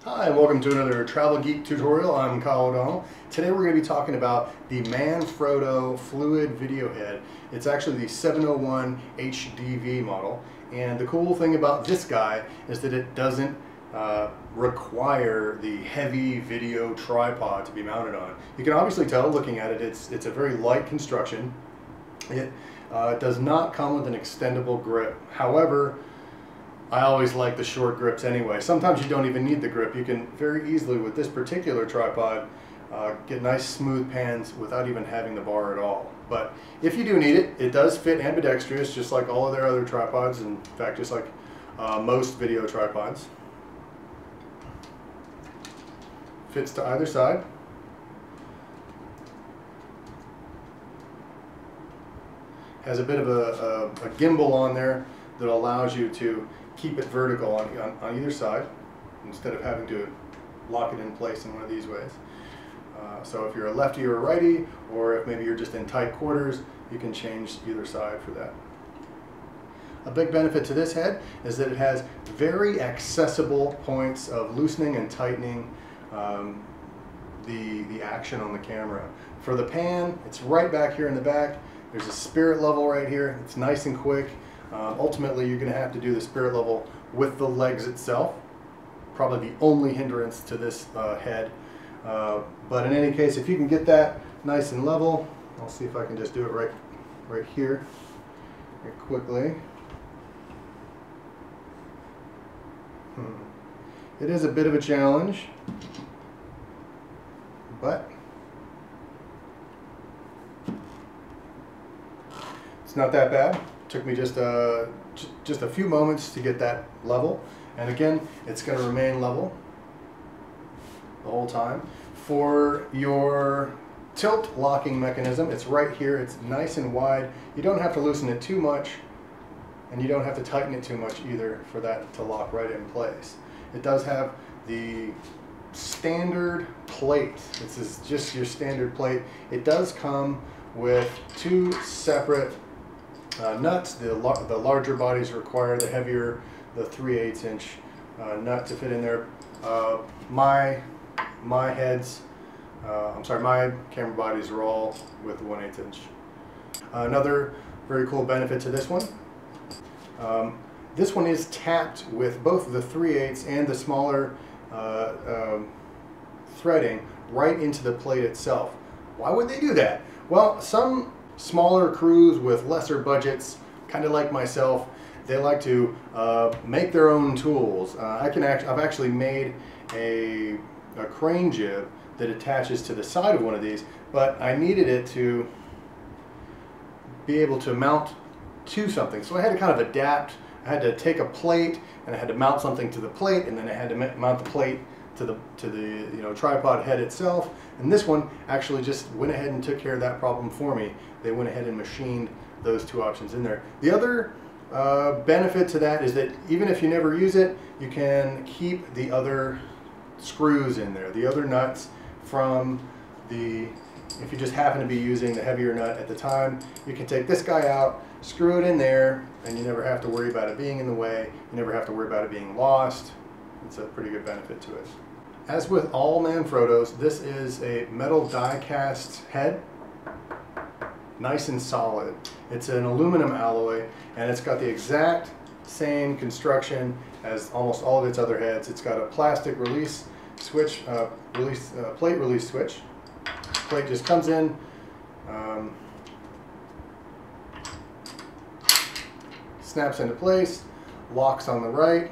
Hi, and welcome to another Travel Geek tutorial. I'm Kyle O'Donnell. Today we're going to be talking about the Manfrotto Fluid Video Head. It's actually the 701 HDV model, and the cool thing about this guy is that it doesn't require the heavy video tripod to be mounted on. You can obviously tell looking at it, it's a very light construction. It does not come with an extendable grip. However, I always like the short grips anyway. Sometimes you don't even need the grip. You can very easily, with this particular tripod, get nice smooth pans without even having the bar at all. But if you do need it, it does fit ambidextrous, just like all of their other tripods. In fact, just like most video tripods. Fits to either side. Has a bit of a gimbal on there that allows you to keep it vertical on either side instead of having to lock it in place in one of these ways. So if you're a lefty or a righty, or if maybe you're just in tight quarters, you can change either side for that. A big benefit to this head is that it has very accessible points of loosening and tightening the action on the camera. For the pan, it's right back here in the back. There's a spirit level right here. It's nice and quick. Ultimately, you're going to have to do the spirit level with the legs itself. Probably the only hindrance to this head. But in any case, if you can get that nice and level, I'll see if I can just do it right here, very quickly. It is a bit of a challenge, but it's not that bad. Took me just a few moments to get that level, and again, it's going to remain level the whole time. For your tilt locking mechanism, it's right here. It's nice and wide. You don't have to loosen it too much, and you don't have to tighten it too much either for that to lock right in place. It does have the standard plate. This is just your standard plate. It does come with two separate nuts. The larger bodies require the heavier, the 3/8 inch nut to fit in there. My camera bodies are all with the 1/8 inch. Another very cool benefit to this one. This one is tapped with both the 3/8 and the smaller threading right into the plate itself. Why would they do that? Well, some smaller crews with lesser budgets, kind of like myself, they like to make their own tools. I've actually made a crane jib that attaches to the side of one of these, but I needed it to be able to mount to something. So I had to kind of adapt. I had to take a plate and I had to mount something to the plate, and then I had to mount the plate to the tripod head itself. And this one actually just went ahead and took care of that problem for me. They went ahead and machined those two options in there. The other benefit to that is that even if you never use it, you can keep the other screws in there, the other nuts from if you just happen to be using the heavier nut at the time, you can take this guy out, screw it in there, and you never have to worry about it being in the way. You never have to worry about it being lost. It's a pretty good benefit to it. As with all Manfrottos, this is a metal die cast head. Nice and solid. It's an aluminum alloy, and it's got the exact same construction as almost all of its other heads. It's got a plastic release switch, plate release switch. Plate just comes in, snaps into place, locks on the right.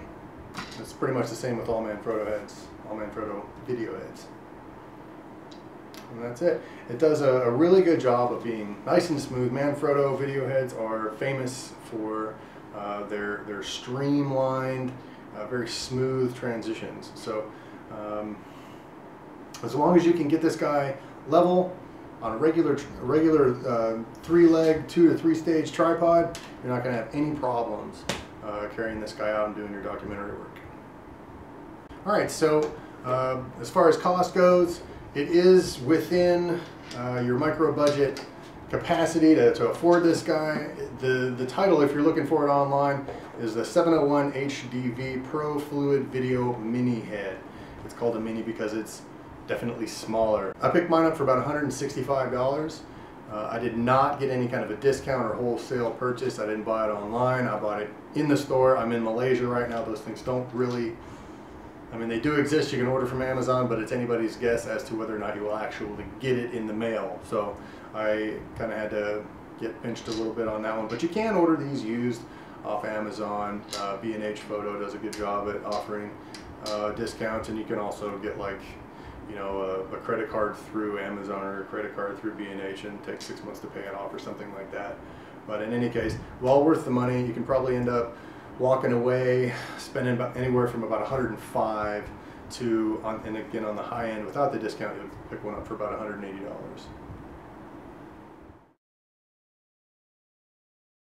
It's pretty much the same with all Manfrotto heads, all Manfrotto video heads. And that's it. It does a really good job of being nice and smooth. Manfrotto video heads are famous for their streamlined, very smooth transitions. So as long as you can get this guy level on a regular 3-leg, 2- to 3-stage tripod, you're not going to have any problems carrying this guy out and doing your documentary work. Alright, so as far as cost goes, it is within your micro budget capacity to afford this guy. The title, if you're looking for it online, is the 701 HDV Pro Fluid Video Mini Head. It's called a mini because it's definitely smaller. I picked mine up for about $165. I did not get any kind of a discount or wholesale purchase. I didn't buy it online. I bought it in the store. I'm in Malaysia right now. Those things don't really, I mean, they do exist. You can order from Amazon, but it's anybody's guess as to whether or not you will actually get it in the mail. So I kind of had to get pinched a little bit on that one. But you can order these used off Amazon. B&H Photo does a good job at offering discounts, and you can also get, like, you know, a credit card through Amazon or a credit card through B&H and take 6 months to pay it off or something like that. But in any case, well worth the money. You can probably end up walking away spending about anywhere from about $105 to, and again on the high end without the discount, you'll pick one up for about $180.